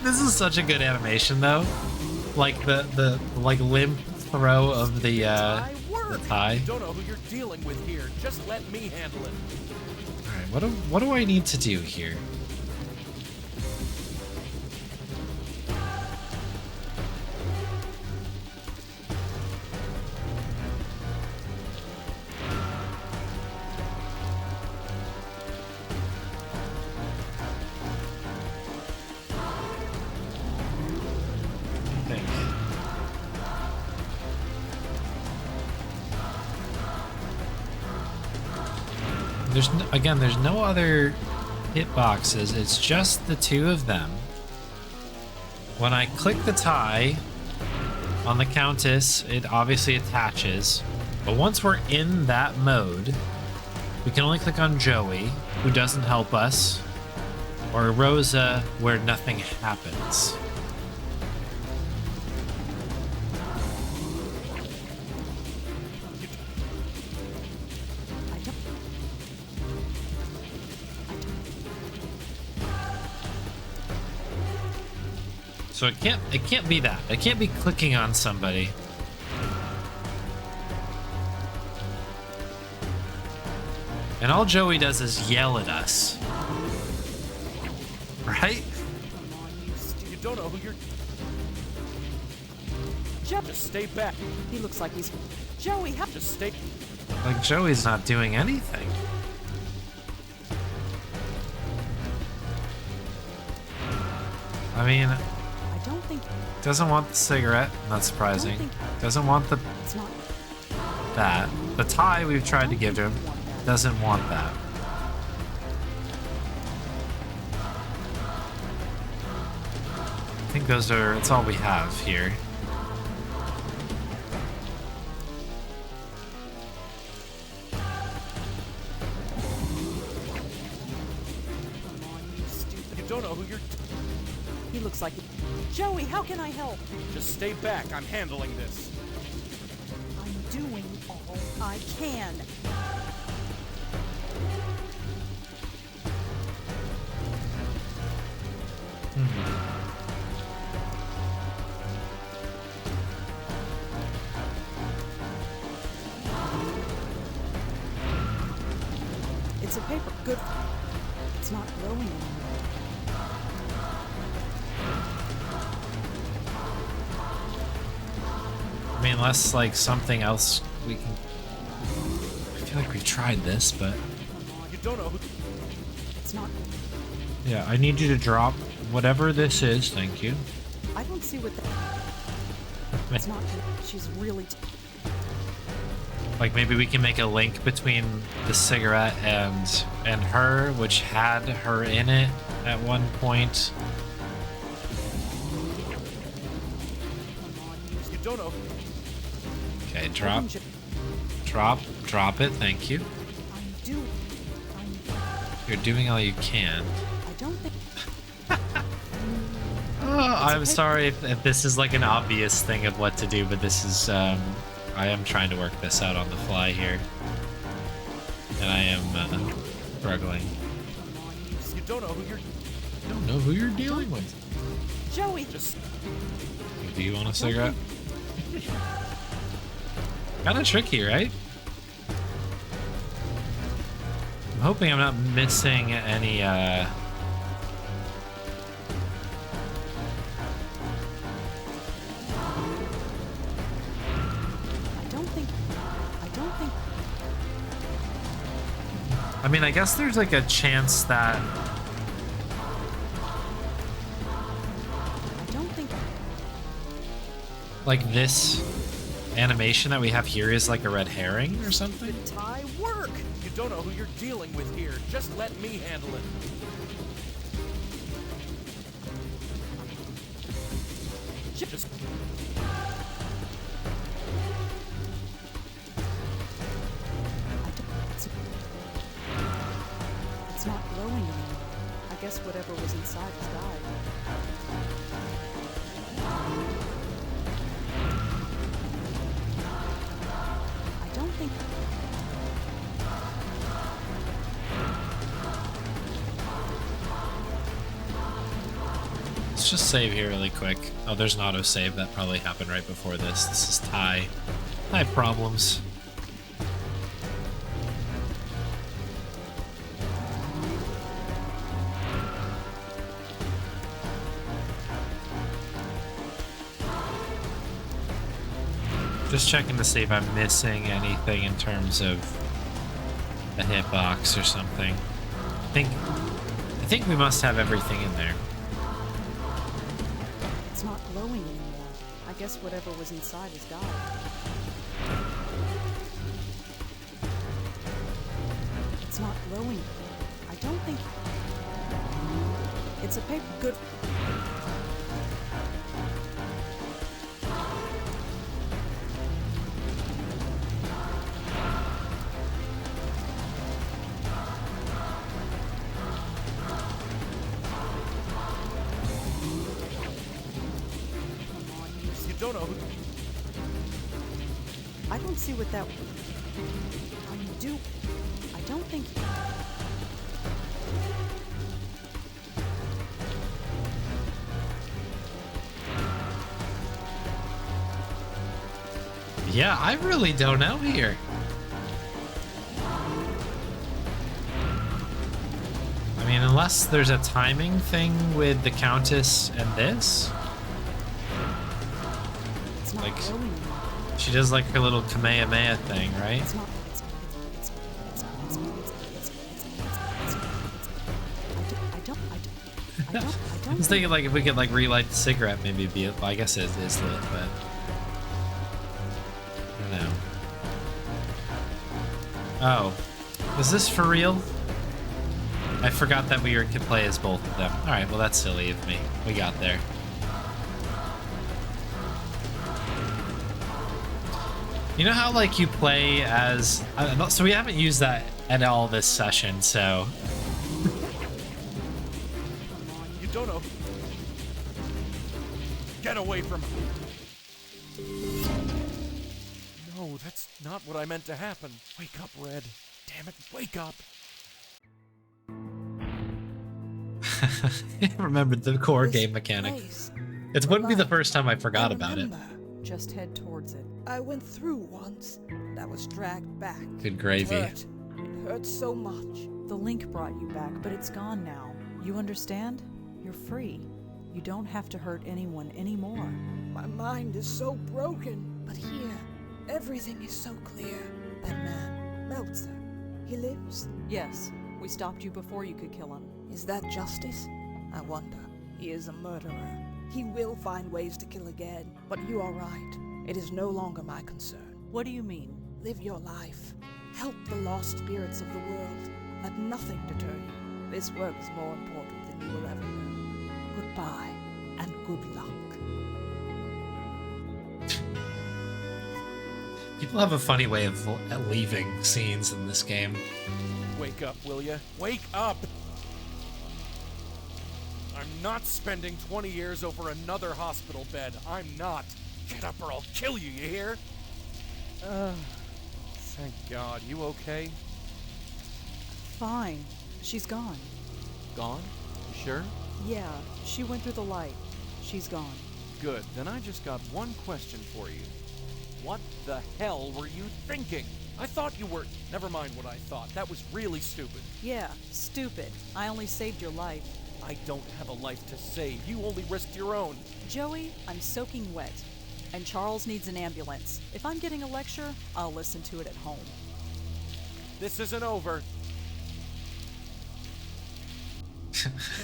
Speaker 1: This is such a good animation though. Like the like limp throw of the tie.
Speaker 7: You don't know who you're dealing with here. Just let me handle it.
Speaker 1: Alright, what do I need to do here? there's no other hitboxes. It's just the two of them. When I click the tie on the Countess, it obviously attaches. But once we're in that mode, we can only click on Joey, who doesn't help us, or Rosa, where nothing happens. So it can't be that. It can't be clicking on somebody. And all Joey does is yell at us. Right?
Speaker 7: You don't know who you're... Just stay back.
Speaker 2: He looks like he's... Joey, how...
Speaker 7: Just stay...
Speaker 1: Like, Joey's not doing anything. I mean...
Speaker 2: I don't think...
Speaker 1: Doesn't want the cigarette. Not surprising. Doesn't want the...
Speaker 2: It's not...
Speaker 1: that. The tie we've tried to give to him. Doesn't want that. I think that's all we have here.
Speaker 7: You don't know who you're...
Speaker 2: He looks like... Joey, how can I help?
Speaker 7: Just stay back. I'm handling this.
Speaker 2: I'm doing all I can. It's a paper. Good. It's not glowing anymore.
Speaker 1: I mean, unless like something else we can... I feel like we've tried this, but...
Speaker 7: You don't know who...
Speaker 2: It's not...
Speaker 1: Yeah, I need you to drop whatever this is, thank you.
Speaker 2: I don't see what that... It's not... She's really...
Speaker 1: Like maybe we can make a link between the cigarette and her, which had her in it at one point.
Speaker 7: You don't know...
Speaker 1: Okay, drop it, thank you. You're doing all you can.
Speaker 2: I don't think...
Speaker 1: I'm sorry if this is like an obvious thing of what to do, but this is, I am trying to work this out on the fly here. And I am, struggling.
Speaker 7: You don't know who you're...
Speaker 1: I don't know who you're dealing with.
Speaker 2: Joey!
Speaker 7: Just...
Speaker 1: Do you want a cigarette? Kinda tricky, right? I'm hoping I'm not missing any, I
Speaker 2: don't think...
Speaker 1: I mean, I guess there's like a chance that...
Speaker 2: I don't think...
Speaker 1: like this animation that we have here is like a red herring or something?
Speaker 2: Tie work!
Speaker 7: You don't know who you're dealing with here. Just let me handle it. Just...
Speaker 2: It's not glowing anymore. I guess whatever was inside has died. I don't think...
Speaker 1: Let's just save here really quick. Oh, there's an autosave that probably happened right before this. This is Ty. Ty problems. Just checking to see if I'm missing anything in terms of a hitbox or something. I think we must have everything in there.
Speaker 2: It's not glowing anymore. I guess whatever was inside has died. It's not glowing. I don't think... It's a paper... Good...
Speaker 7: You don't know who...
Speaker 2: I don't see what that... I do... I don't think...
Speaker 1: Yeah, I really don't know here. I mean, unless there's a timing thing with the Countess and this.
Speaker 2: It's not
Speaker 1: Like,
Speaker 2: glowing.
Speaker 1: she does like her little Kamehameha thing, right?
Speaker 2: It's not...
Speaker 1: I was thinking like if we could like relight the cigarette, maybe it'd be it. Well, I guess it is lit, but I don't know. Oh, is this for real? I forgot that we could play as both of them. All right, well that's silly of me. We got there. You know how like you play as? So we haven't used that at all this session, so.
Speaker 7: Don't know. Get away from me. No, that's not what I meant to happen. Wake up, Red. Damn it, wake up.
Speaker 1: I remembered the core game mechanic. It wouldn't be the first time I forgot about it.
Speaker 2: Just head towards it.
Speaker 6: I went through once, and I was dragged back.
Speaker 1: Good gravy.
Speaker 6: It hurt so much.
Speaker 2: The link brought you back, but it's gone now. You understand? You're free. You don't have to hurt anyone anymore.
Speaker 6: My mind is so broken, but here, everything is so clear. That man, Meltzer, he lives.
Speaker 2: Yes, we stopped you before you could kill him.
Speaker 6: Is that justice? I wonder. He is a murderer. He will find ways to kill again. But you are right. It is no longer my concern.
Speaker 2: What do you mean?
Speaker 6: Live your life. Help the lost spirits of the world. Let nothing deter you. This work is more important than you will ever know. Goodbye, and good luck.
Speaker 1: People have a funny way of leaving scenes in this game.
Speaker 7: Wake up, will ya? Wake up! I'm not spending 20 years over another hospital bed. I'm not. Get up or I'll kill you, you hear? Thank God. You okay?
Speaker 2: Fine. She's gone.
Speaker 7: Gone? You sure?
Speaker 2: Yeah, she went through the light. She's gone.
Speaker 7: Good. Then I just got one question for you. What the hell were you thinking? I thought you were... Never mind what I thought. That was really stupid.
Speaker 2: Yeah, stupid. I only saved your life.
Speaker 7: I don't have a life to save. You only risked your own.
Speaker 2: Joey, I'm soaking wet. And Charles needs an ambulance. If I'm getting a lecture, I'll listen to it at home.
Speaker 7: This isn't over.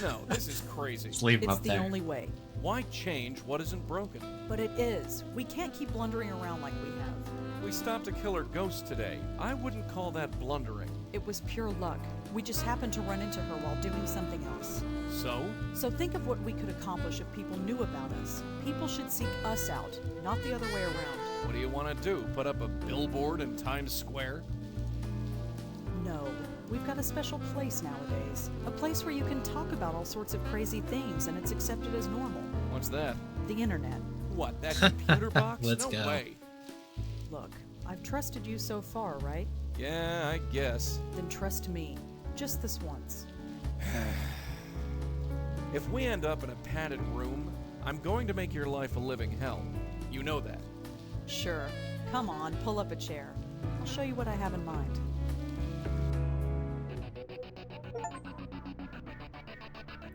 Speaker 7: No, this is crazy.
Speaker 1: Just leave him
Speaker 2: It's
Speaker 1: up
Speaker 2: the
Speaker 1: there.
Speaker 2: only way.
Speaker 7: Why change what isn't broken?
Speaker 2: But it is. We can't keep blundering around like we have.
Speaker 7: We stopped a killer ghost today. I wouldn't call that blundering.
Speaker 2: It was pure luck. We just happened to run into her while doing something else.
Speaker 7: So?
Speaker 2: So think of what we could accomplish if people knew about us. People should seek us out, not the other way around.
Speaker 7: What do you want to do? Put up a billboard in Times Square?
Speaker 2: No. We've got a special place nowadays. A place where you can talk about all sorts of crazy things and it's accepted as normal.
Speaker 7: What's that?
Speaker 2: The internet.
Speaker 7: What, that computer box?
Speaker 1: Let's
Speaker 7: no
Speaker 1: go.
Speaker 7: way.
Speaker 2: Look, I've trusted you so far, right?
Speaker 7: Yeah, I guess.
Speaker 2: Then trust me. Just this once.
Speaker 7: If we end up in a padded room, I'm going to make your life a living hell. You know that.
Speaker 2: Sure. Come on, pull up a chair. I'll show you what I have in mind.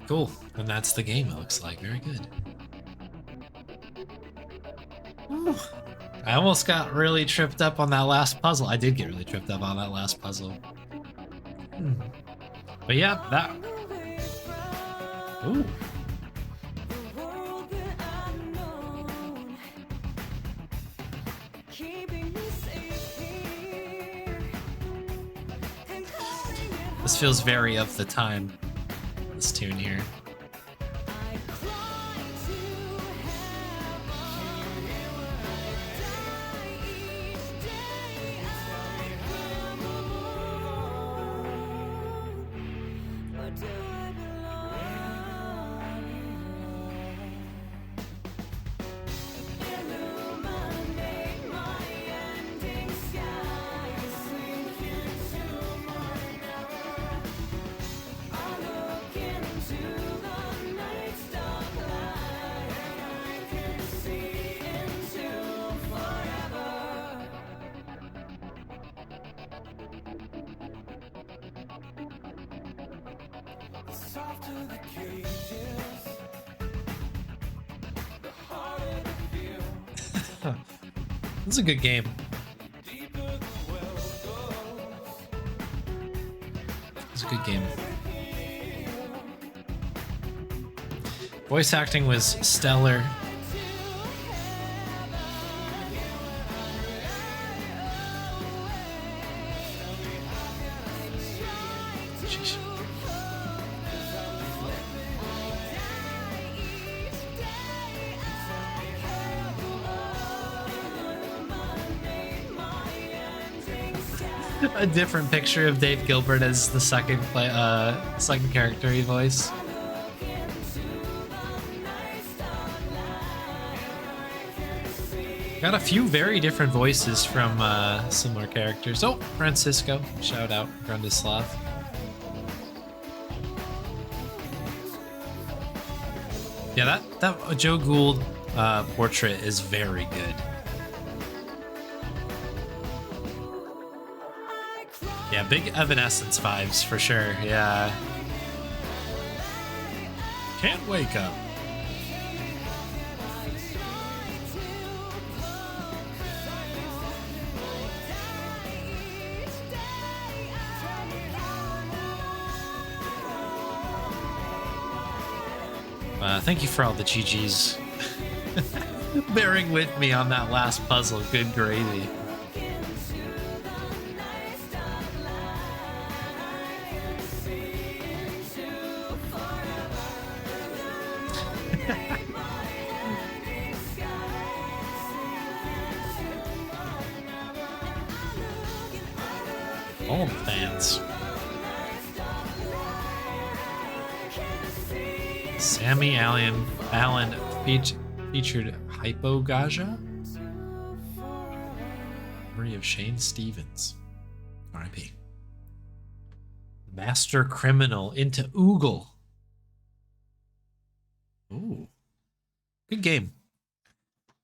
Speaker 1: Cool. And that's the game, it looks like. Very good. Ooh. I almost got really tripped up on that last puzzle. I did get really tripped up on that last puzzle. But yeah, that... Ooh. This feels very of the time, this tune here. This is a good game. It's a good game. Voice acting was stellar. Sheesh. A different picture of Dave Gilbert as the second character he voiced. Got a few very different voices from similar characters. Oh, Francisco, shout out, Grundislav. Yeah, that Joe Gould portrait is very good. Yeah, big Evanescence vibes for sure. Yeah. Can't wake up. Thank you for all the GGs. Bearing with me on that last puzzle. Good gravy. All the fans. Sammy Allen featured Hypogaja. Memory of Shane Stevens. R.I.P. Master Criminal into Oogle. Ooh. Good game.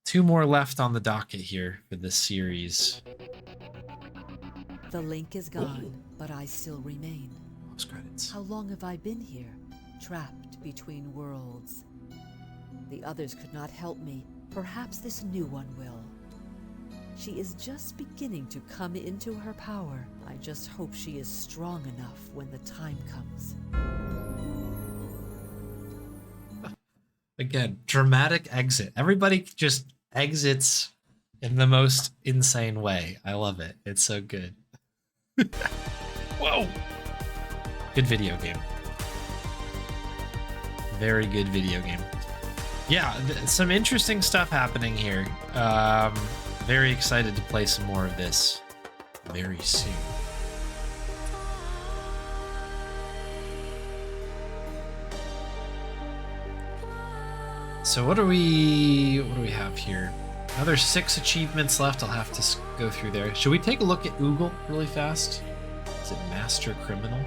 Speaker 1: 2 more left on the docket here for this series.
Speaker 3: The link is gone, but I still remain.
Speaker 1: Post credits.
Speaker 3: How long have I been here, trapped between worlds? The others could not help me. Perhaps this new one will. She is just beginning to come into her power. I just hope she is strong enough when the time comes.
Speaker 1: Again, dramatic exit. Everybody just exits in the most insane way. I love it. It's so good. Whoa! Good video game. Very good video game. Yeah, some interesting stuff happening here. Very excited to play some more of this very soon. So what do we have here? Another 6 achievements left. I'll have to go through there. Should we take a look at Oogle really fast? Is it Master Criminal?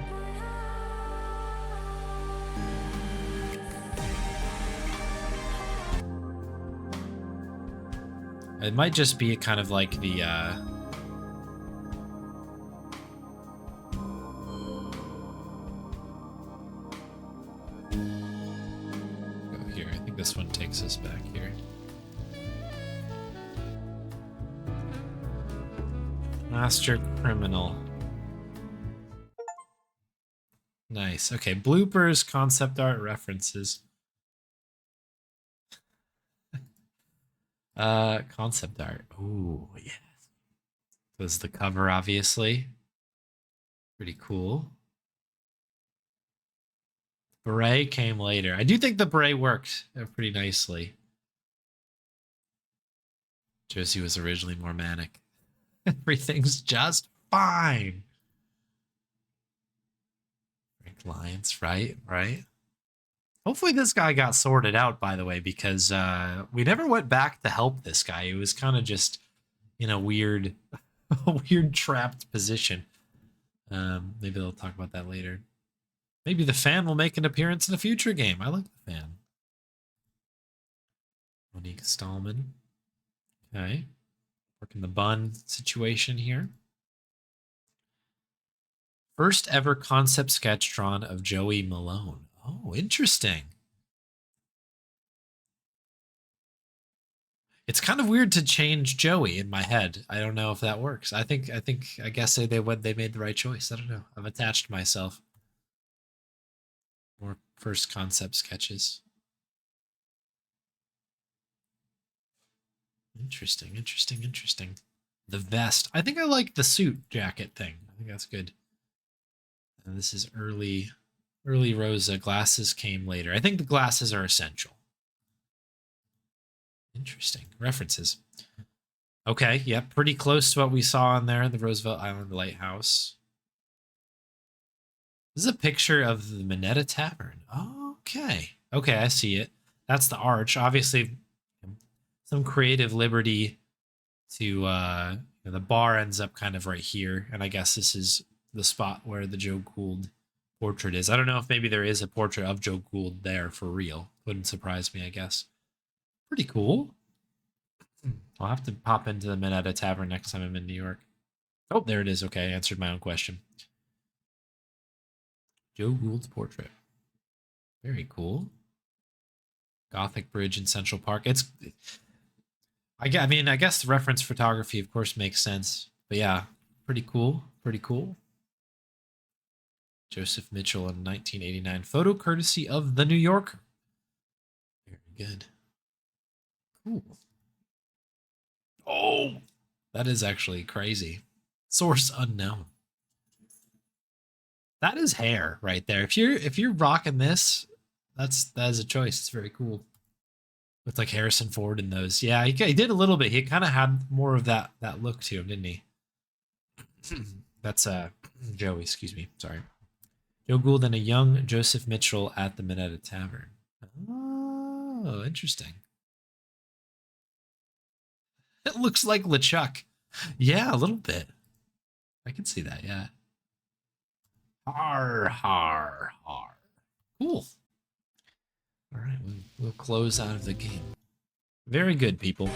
Speaker 1: It might just be kind of like the go here. I think this one takes us back here. Master Criminal. Nice. Okay, bloopers, concept art, references. Concept art. Ooh, yes. Was the cover obviously pretty cool. Beret came later. I do think the beret worked pretty nicely. Josie was originally more manic. Everything's just fine. Frank Lyons, right? Hopefully this guy got sorted out, by the way, because we never went back to help this guy. He was kind of just in a weird trapped position. Maybe they'll talk about that later. Maybe the fan will make an appearance in a future game. I like the fan. Monique Stallman. Okay. Working the bun situation here. First ever concept sketch drawn of Joey Malone. Oh, interesting. It's kind of weird to change Joey in my head. I don't know if that works. I guess they made the right choice. I don't know. I've attached myself. More first concept sketches. Interesting. The vest. I think I like the suit jacket thing. I think that's good. And this is early Rosa. Glasses came later. I think the glasses are essential. Interesting. References. Okay, yep, pretty close to what we saw in there, the Roosevelt Island Lighthouse. This is a picture of the Minetta Tavern. Okay. Okay, I see it. That's the arch. Obviously, some creative liberty to the bar ends up kind of right here, and I guess this is the spot where the Joe Gould portrait is. I don't know if maybe there is a portrait of Joe Gould there for real. Wouldn't surprise me, I guess. Pretty cool. I'll have to pop into the Minetta Tavern next time I'm in New York. Oh, there it is. Okay, I answered my own question. Joe Gould's portrait. Very cool. Gothic Bridge in Central Park. I guess the reference photography, of course, makes sense. But yeah, pretty cool. Joseph Mitchell in 1989. Photo courtesy of The New Yorker. Very good. Cool. Oh, that is actually crazy. Source unknown. That is hair right there. If you're rocking this, that is a choice. It's very cool. With like Harrison Ford in those. Yeah, he did a little bit. He kind of had more of that look to him, didn't he? That's Joey, excuse me. Sorry. Joe Gould and a young Joseph Mitchell at the Minetta Tavern. Oh, interesting. It looks like LeChuck. Yeah, a little bit. I can see that, yeah. Har. Cool. All right, we'll close out of the game. Very good, people.